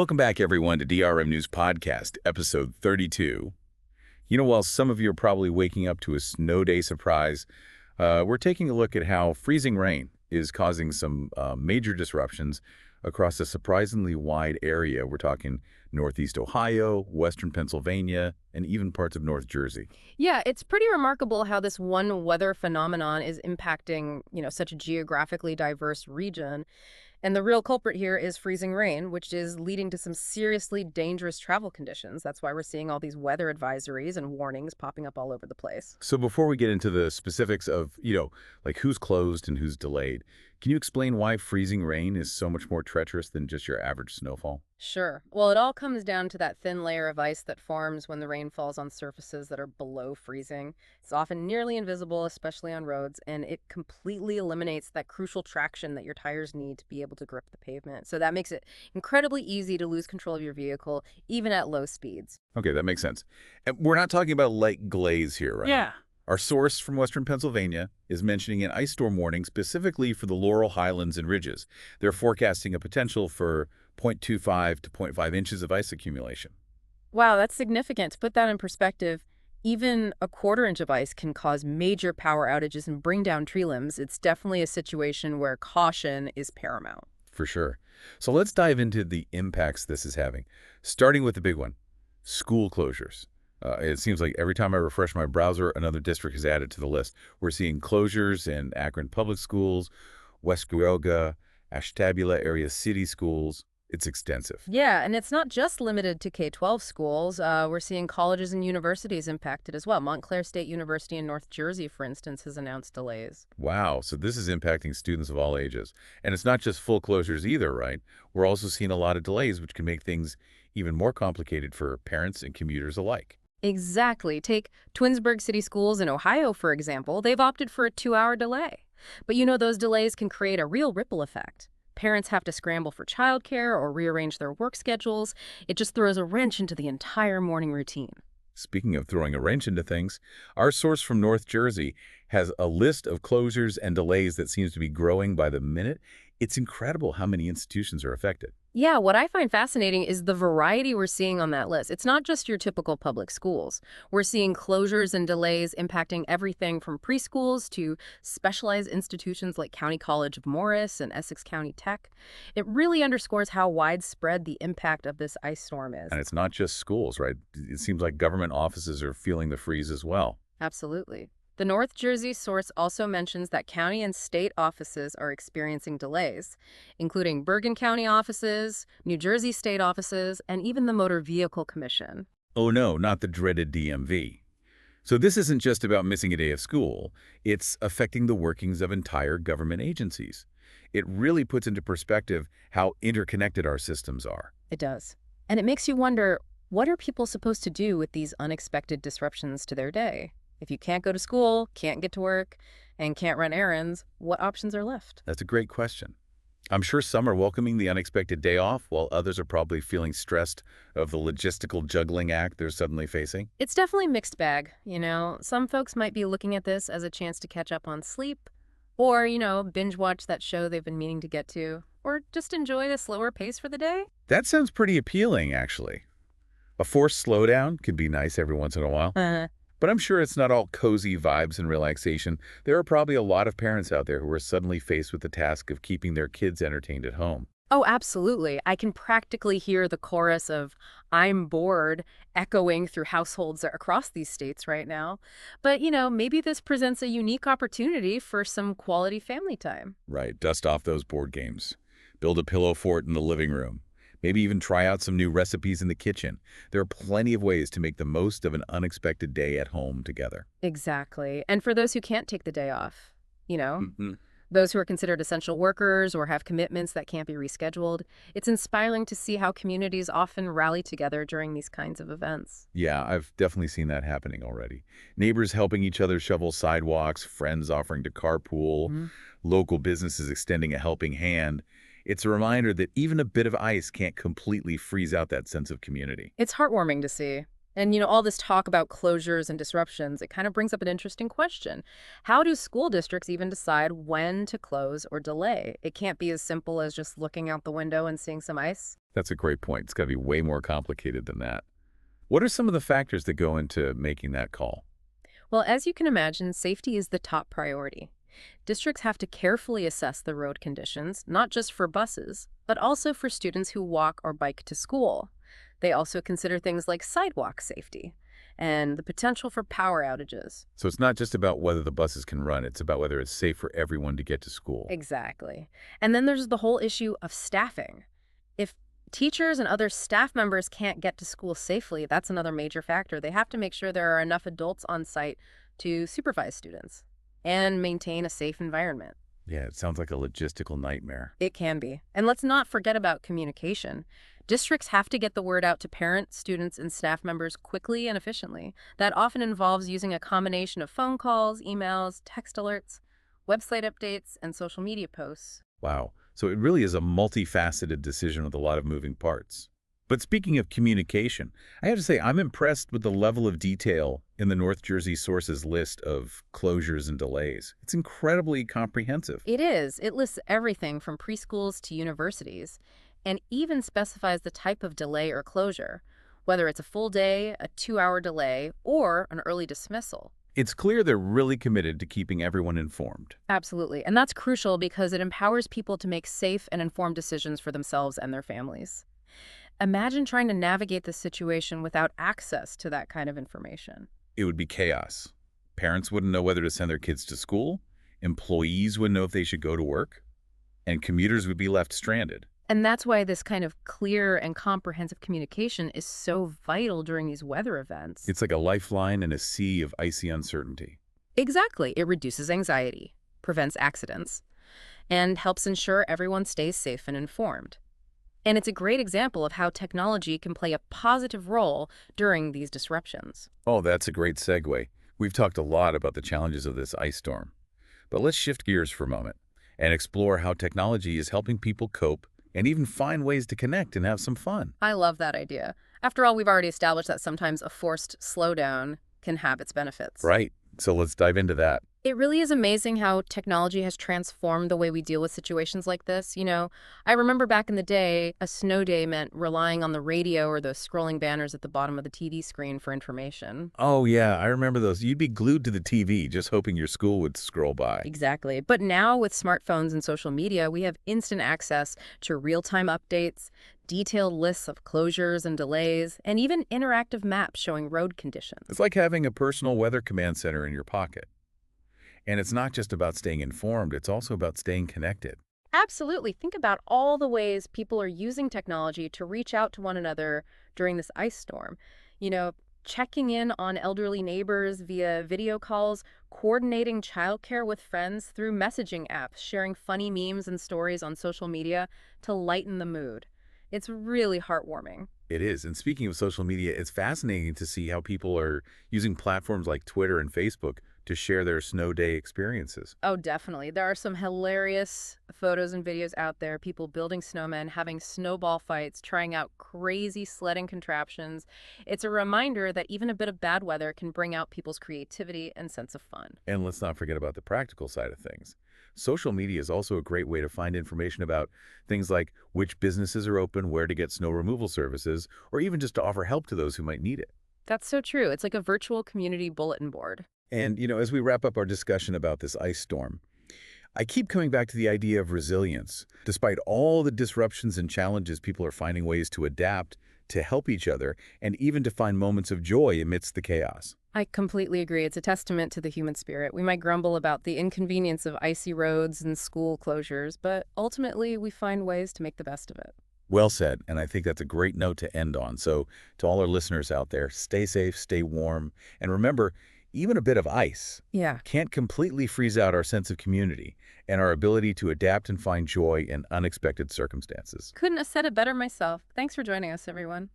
Welcome back, everyone, to DRM News Podcast, episode 32. While some of you are probably waking up to a snow day surprise, we're taking a look at how freezing rain is causing some major disruptions across a surprisingly wide area. We're talking Northeast Ohio, Western Pennsylvania, and even parts of North Jersey. Yeah, it's pretty remarkable how this one weather phenomenon is impacting, such a geographically diverse region. And the real culprit here is freezing rain, which is leading to some seriously dangerous travel conditions. That's why we're seeing all these weather advisories and warnings popping up all over the place. So before we get into the specifics of, like who's closed and who's delayed, can you explain why freezing rain is so much more treacherous than just your average snowfall? Sure. Well, it all comes down to that thin layer of ice that forms when the rain falls on surfaces that are below freezing. It's often nearly invisible, especially on roads, and it completely eliminates that crucial traction that your tires need to be able to grip the pavement. So that makes it incredibly easy to lose control of your vehicle, even at low speeds. Okay, that makes sense. And we're not talking about light glaze here, right? Yeah. Our source from Western Pennsylvania is mentioning an ice storm warning specifically for the Laurel Highlands and Ridges. They're forecasting a potential for 0.25 to zero point 0.5 inches of ice accumulation. Wow, that's significant. To put that in perspective, even a quarter inch of ice can cause major power outages and bring down tree limbs. It's definitely a situation where caution is paramount. For sure. So let's dive into the impacts this is having, starting with the big one, school closures. It seems like every time I refresh my browser, another district is added to the list. We're seeing closures in Akron Public Schools, West Cuyahoga, Ashtabula area city schools. It's extensive. Yeah, and it's not just limited to K-12 schools. We're seeing colleges and universities impacted as well. Montclair State University in North Jersey, for instance, has announced delays. Wow, so this is impacting students of all ages. And it's not just full closures either, right? We're also seeing a lot of delays, which can make things even more complicated for parents and commuters alike. Exactly. Take Twinsburg City Schools in Ohio, for example. They've opted for a 2-hour delay. But those delays can create a real ripple effect. Parents have to scramble for childcare or rearrange their work schedules. It just throws a wrench into the entire morning routine. Speaking of throwing a wrench into things, our source from North Jersey has a list of closures and delays that seems to be growing by the minute. It's incredible how many institutions are affected. Yeah, what I find fascinating is the variety we're seeing on that list. It's not just your typical public schools. We're seeing closures and delays impacting everything from preschools to specialized institutions like County College of Morris and Essex County Tech. It really underscores how widespread the impact of this ice storm is. And it's not just schools, right? It seems like government offices are feeling the freeze as well. Absolutely. The North Jersey source also mentions that county and state offices are experiencing delays, including Bergen County offices, New Jersey state offices, and even the Motor Vehicle Commission. Oh no, not the dreaded DMV. So this isn't just about missing a day of school. It's affecting the workings of entire government agencies. It really puts into perspective how interconnected our systems are. It does. And it makes you wonder, what are people supposed to do with these unexpected disruptions to their day? If you can't go to school, can't get to work, and can't run errands, what options are left? That's a great question. I'm sure some are welcoming the unexpected day off, while others are probably feeling stressed of the logistical juggling act they're suddenly facing. It's definitely a mixed bag, Some folks might be looking at this as a chance to catch up on sleep, or, binge watch that show they've been meaning to get to, or just enjoy the slower pace for the day. That sounds pretty appealing, actually. A forced slowdown could be nice every once in a while. But I'm sure it's not all cozy vibes and relaxation. There are probably a lot of parents out there who are suddenly faced with the task of keeping their kids entertained at home. Oh, absolutely. I can practically hear the chorus of "I'm bored" echoing through households across these states right now. But, maybe this presents a unique opportunity for some quality family time. Right, dust off those board games. Build a pillow fort in the living room. Maybe even try out some new recipes in the kitchen. There are plenty of ways to make the most of an unexpected day at home together. Exactly. And for those who can't take the day off, Mhm. those who are considered essential workers or have commitments that can't be rescheduled, it's inspiring to see how communities often rally together during these kinds of events. Yeah, I've definitely seen that happening already. Neighbors helping each other shovel sidewalks, friends offering to carpool, local businesses extending a helping hand. It's a reminder that even a bit of ice can't completely freeze out that sense of community. It's heartwarming to see. And, all this talk about closures and disruptions, it kind of brings up an interesting question. How do school districts even decide when to close or delay? It can't be as simple as just looking out the window and seeing some ice. That's a great point. It's got to be way more complicated than that. What are some of the factors that go into making that call? Well, as you can imagine, safety is the top priority. Districts have to carefully assess the road conditions, not just for buses, but also for students who walk or bike to school. They also consider things like sidewalk safety and the potential for power outages. So it's not just about whether the buses can run, it's about whether it's safe for everyone to get to school. Exactly. And then there's the whole issue of staffing. If teachers and other staff members can't get to school safely, that's another major factor. They have to make sure there are enough adults on site to supervise students and maintain a safe environment. Yeah, it sounds like a logistical nightmare. It can be. And let's not forget about communication. Districts have to get the word out to parents, students, and staff members quickly and efficiently. That often involves using a combination of phone calls, emails, text alerts, website updates, and social media posts. Wow. So it really is a multifaceted decision with a lot of moving parts. But speaking of communication, I have to say I'm impressed with the level of detail in the North Jersey sources list of closures and delays. It's incredibly comprehensive. It is. It lists everything from preschools to universities and even specifies the type of delay or closure, whether it's a full day, a 2-hour delay, or an early dismissal. It's clear they're really committed to keeping everyone informed. Absolutely. And that's crucial because it empowers people to make safe and informed decisions for themselves and their families. Imagine trying to navigate the situation without access to that kind of information. It would be chaos. Parents wouldn't know whether to send their kids to school, employees wouldn't know if they should go to work, and commuters would be left stranded. And that's why this kind of clear and comprehensive communication is so vital during these weather events. It's like a lifeline in a sea of icy uncertainty. Exactly. It reduces anxiety, prevents accidents, and helps ensure everyone stays safe and informed. And it's a great example of how technology can play a positive role during these disruptions. Oh, that's a great segue. We've talked a lot about the challenges of this ice storm. But let's shift gears for a moment and explore how technology is helping people cope and even find ways to connect and have some fun. I love that idea. After all, we've already established that sometimes a forced slowdown can have its benefits. Right. So let's dive into that. It really is amazing how technology has transformed the way we deal with situations like this. I remember back in the day, a snow day meant relying on the radio or those scrolling banners at the bottom of the TV screen for information. Oh, yeah, I remember those. You'd be glued to the TV just hoping your school would scroll by. Exactly. But now with smartphones and social media, we have instant access to real-time updates, detailed lists of closures and delays, and even interactive maps showing road conditions. It's like having a personal weather command center in your pocket. And it's not just about staying informed, it's also about staying connected. Absolutely. Think about all the ways people are using technology to reach out to one another during this ice storm. You know, checking in on elderly neighbors via video calls, coordinating childcare with friends through messaging apps, sharing funny memes and stories on social media to lighten the mood. It's really heartwarming. It is. And speaking of social media, it's fascinating to see how people are using platforms like Twitter and Facebook to share their snow day experiences. Oh, definitely. There are some hilarious photos and videos out there. People building snowmen, having snowball fights, trying out crazy sledding contraptions. It's a reminder that even a bit of bad weather can bring out people's creativity and sense of fun. And let's not forget about the practical side of things. Social media is also a great way to find information about things like which businesses are open, where to get snow removal services, or even just to offer help to those who might need it. That's so true. It's like a virtual community bulletin board. And, as we wrap up our discussion about this ice storm, I keep coming back to the idea of resilience. Despite all the disruptions and challenges, people are finding ways to adapt, to help each other, and even to find moments of joy amidst the chaos. I completely agree. It's a testament to the human spirit. We might grumble about the inconvenience of icy roads and school closures, but ultimately we find ways to make the best of it. Well said, and I think that's a great note to end on. So to all our listeners out there, stay safe, stay warm, and remember, even a bit of ice Yeah. can't completely freeze out our sense of community and our ability to adapt and find joy in unexpected circumstances. Couldn't have said it better myself. Thanks for joining us, everyone.